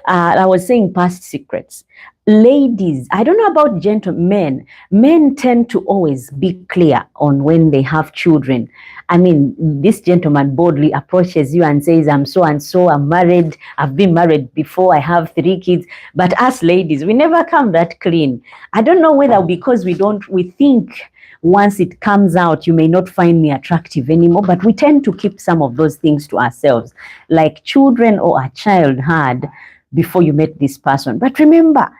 I was saying past secrets. Ladies, I don't know about gentlemen. Men tend to always be clear on when they have children. I mean, this gentleman boldly approaches you and says, I'm so and so, I'm married, I've been married before, I have 3 kids. But us ladies, we never come that clean. I don't know whether because we think once it comes out, you may not find me attractive anymore, but we tend to keep some of those things to ourselves, like children or a child had before you met this person. But remember,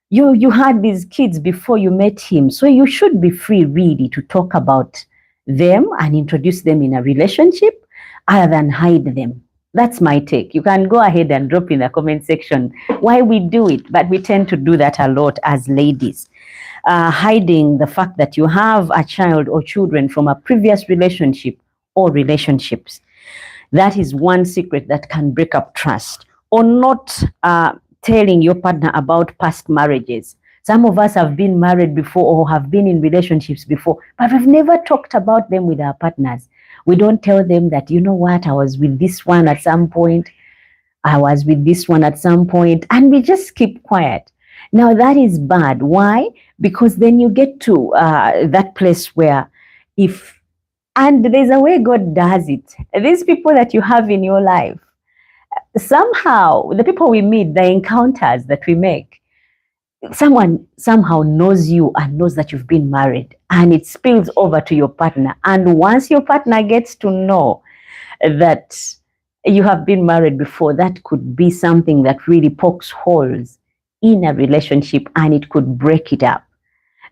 you had these kids before you met him, so you should be free really to talk about them and introduce them in a relationship other than hide them. That's my take. You can go ahead and drop in the comment section why we do it, but we tend to do that a lot as ladies. Hiding the fact that you have a child or children from a previous relationship or relationships. That is one secret that can break up trust. Or not telling your partner about past marriages. Some of us have been married before or have been in relationships before, but we've never talked about them with our partners. We don't tell them that, you know what, I was with this one at some point, I was with this one at some point, and we just keep quiet. Now that is bad. Why? Because then you get to that place where and there's a way God does it. These people that you have in your life, somehow, the people we meet, the encounters that we make, someone somehow knows you and knows that you've been married, and it spills over to your partner. And once your partner gets to know that you have been married before, that could be something that really pokes holes in a relationship and it could break it up.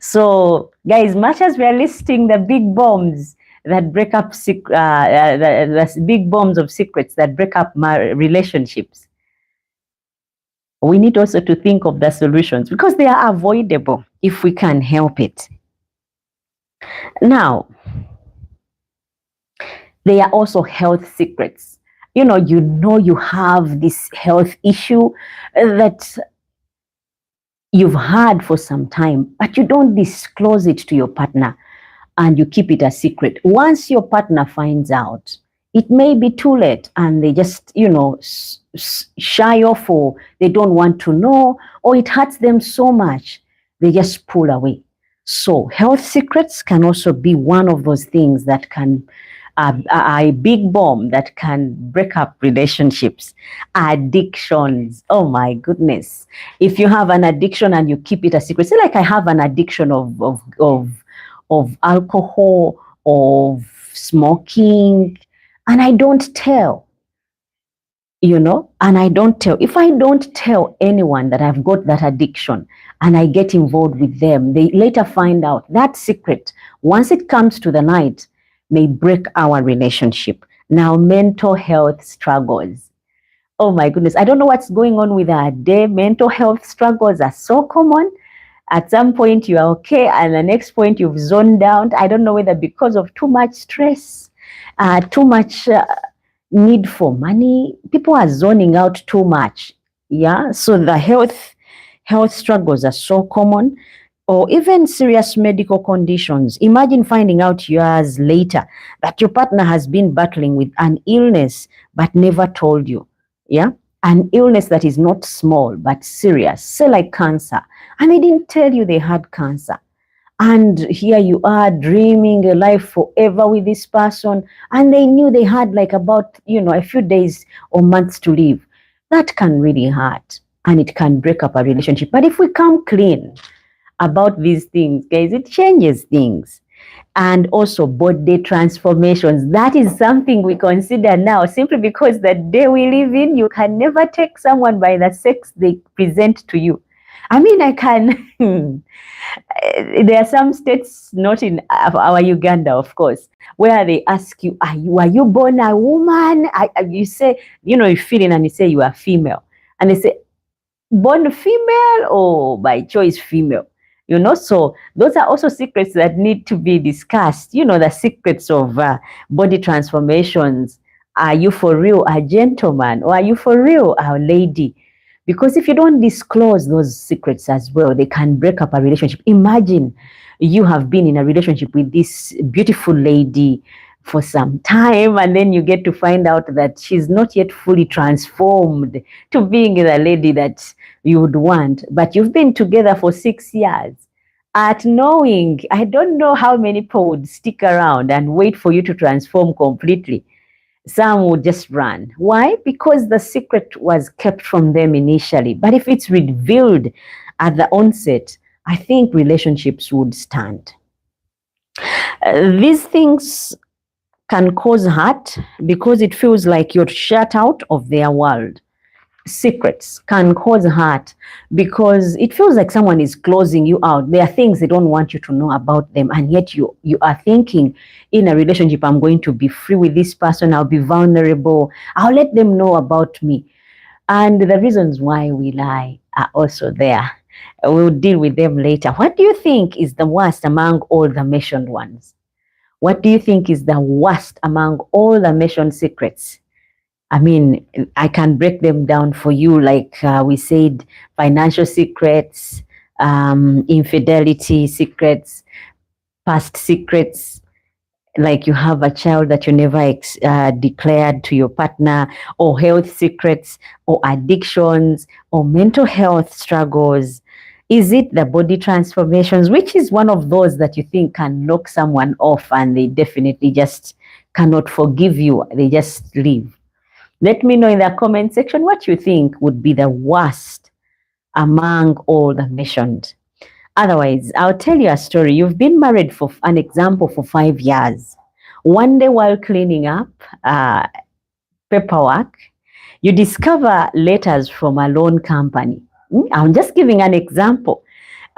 So, guys, much as we are listing the big bombs that break up, the big bombs of secrets that break up relationships, we need also to think of the solutions because they are avoidable if we can help it. Now, there are also health secrets. You know you have this health issue that you've had for some time, but you don't disclose it to your partner and you keep it a secret. Once your partner finds out, it may be too late and they just, shy off, or they don't want to know, or it hurts them so much, they just pull away. So health secrets can also be one of those things that can, a big bomb that can break up relationships. Addictions. Oh my goodness. If you have an addiction and you keep it a secret, say like I have an addiction of alcohol, of smoking, and I don't tell, and I don't tell. If I don't tell anyone that I've got that addiction and I get involved with them, they later find out that secret, once it comes to the light, may break our relationship. Now, mental health struggles. Oh my goodness. I don't know what's going on with our day. Mental health struggles are so common. At some point you are okay, and the next point you've zoned out. I don't know whether because of too much stress, too much need for money. People are zoning out too much. Yeah. So the health struggles are so common. Or even serious medical conditions. Imagine finding out years later that your partner has been battling with an illness but never told you. Yeah? An illness that is not small but serious, say like cancer. And they didn't tell you they had cancer. And here you are dreaming a life forever with this person, and they knew they had like about, a few days or months to live. That can really hurt and it can break up a relationship. But if we come clean about these things, guys, it changes things. And also body transformations. That is something we consider now, simply because the day we live in, you can never take someone by the sex they present to you. I mean, I can. There are some states, not in our Uganda, of course, where they ask you, are you born a woman? You say, you feel in and you say you are female. And they say, born female or by choice female? So those are also secrets that need to be discussed. The secrets of body transformations. Are you for real a gentleman, or are you for real a lady? Because if you don't disclose those secrets as well, they can break up a relationship. Imagine you have been in a relationship with this beautiful lady for some time, and then you get to find out that she's not yet fully transformed to being the lady that you would want, but you've been together for 6 years. At knowing, I don't know how many people would stick around and wait for you to transform completely. Some would just run. Why? Because the secret was kept from them initially. But if it's revealed at the onset, I think relationships would stand. These things can cause hurt because it feels like you're shut out of their world. Secrets can cause hurt because it feels like someone is closing you out. There are things they don't want you to know about them, and yet you are thinking, in a relationship, I'm going to be free with this person, I'll be vulnerable, I'll let them know about me. And the reasons why we lie are also there. We'll deal with them later. What do you think is the worst among all the mentioned ones? What do you think is the worst among all the mentioned secrets? I mean, I can break them down for you, like we said, financial secrets, infidelity secrets, past secrets, like you have a child that you never declared to your partner, or health secrets, or addictions, or mental health struggles. Is it the body transformations, which is one of those that you think can knock someone off and they definitely just cannot forgive you, they just leave? Let me know in the comment section what you think would be the worst among all the mentioned. Otherwise, I'll tell you a story. You've been married, for an example, for 5 years. One day while cleaning up paperwork, you discover letters from a loan company. I'm just giving an example.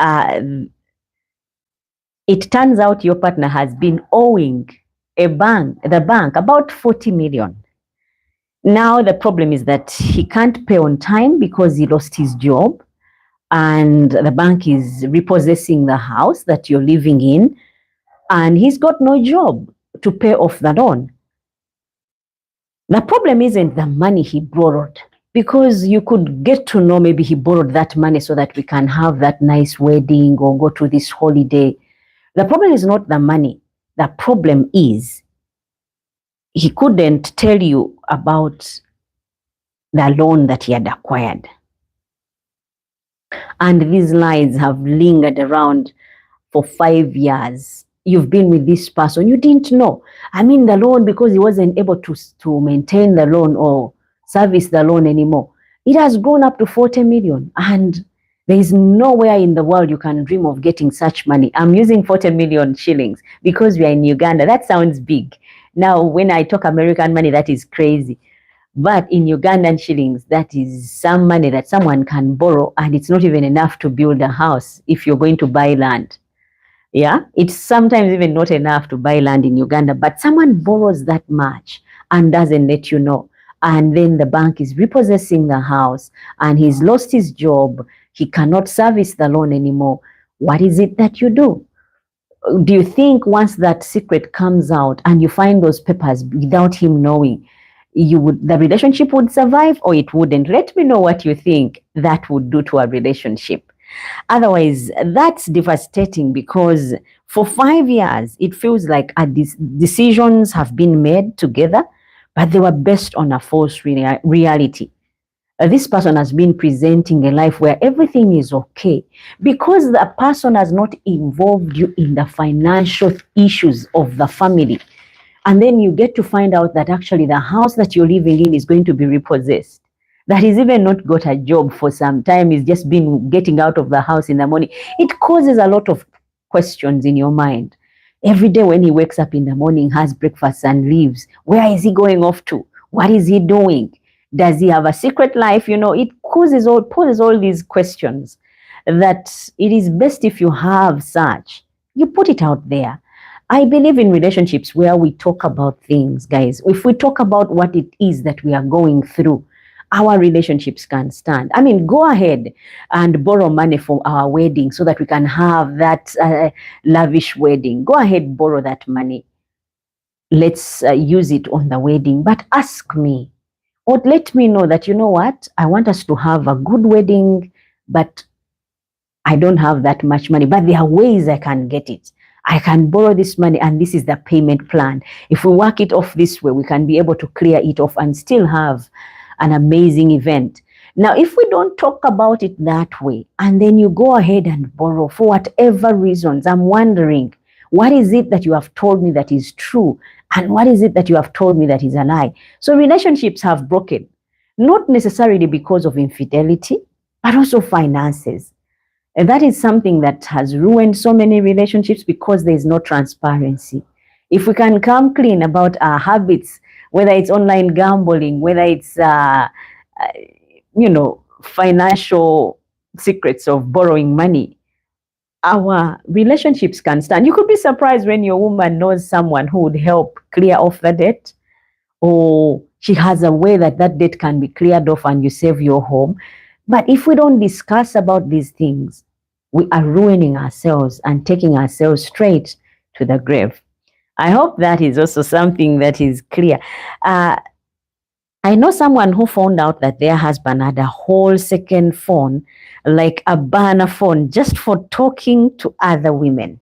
It turns out your partner has been owing the bank about 40 million. Now the problem is that he can't pay on time because he lost his job, and the bank is repossessing the house that you're living in, and he's got no job to pay off the loan. The problem isn't the money he borrowed, because you could get to know maybe he borrowed that money so that we can have that nice wedding or go to this holiday. The problem is not the money. The problem is he couldn't tell you about the loan that he had acquired. And these lies have lingered around for 5 years. You've been with this person, you didn't know. I mean, the loan, because he wasn't able to maintain the loan or service the loan anymore, it has grown up to 40 million. And there is nowhere in the world you can dream of getting such money. I'm using 40 million shillings because we are in Uganda. That sounds big. Now, when I talk American money, that is crazy. But in Ugandan shillings, that is some money that someone can borrow, and it's not even enough to build a house if you're going to buy land. Yeah, it's sometimes even not enough to buy land in Uganda, but someone borrows that much and doesn't let you know. And then the bank is repossessing the house, and he's lost his job. He cannot service the loan anymore. What is it that you do? Do you think once that secret comes out and you find those papers without him knowing, the relationship would survive, or it wouldn't? Let me know what you think that would do to a relationship. Otherwise, that's devastating, because for 5 years, it feels like decisions have been made together, but they were based on a false reality. This person has been presenting a life where everything is okay because the person has not involved you in the financial issues of the family. And then you get to find out that actually the house that you're living in is going to be repossessed. That he's even not got a job for some time. He's just been getting out of the house in the morning. It causes a lot of questions in your mind. Every day when he wakes up in the morning, has breakfast and leaves, where is he going off to? What is he doing? Does he have a secret life? You know, it poses all these questions that it is best, if you have such, you put it out there. I believe in relationships where we talk about things, guys. If we talk about what it is that we are going through, our relationships can stand. I mean, go ahead and borrow money for our wedding so that we can have that lavish wedding. Go ahead, borrow that money. Let's use it on the wedding. But ask me, or let me know that, you know what, I want us to have a good wedding, but I don't have that much money. But there are ways I can get it. I can borrow this money and this is the payment plan. If we work it off this way, we can be able to clear it off and still have an amazing event. Now, if we don't talk about it that way, and then you go ahead and borrow for whatever reasons, I'm wondering, what is it that you have told me that is true? And what is it that you have told me that is a lie? So relationships have broken, not necessarily because of infidelity, but also finances. And that is something that has ruined so many relationships because there is no transparency. If we can come clean about our habits, whether it's online gambling, whether it's, financial secrets of borrowing money, our relationships can stand. You could be surprised when your woman knows someone who would help clear off the debt, or she has a way that that debt can be cleared off and you save your home. But if we don't discuss about these things, we are ruining ourselves and taking ourselves straight to the grave. I hope that is also something that is clear. I know someone who found out that their husband had a whole second phone, like a burner phone, just for talking to other women.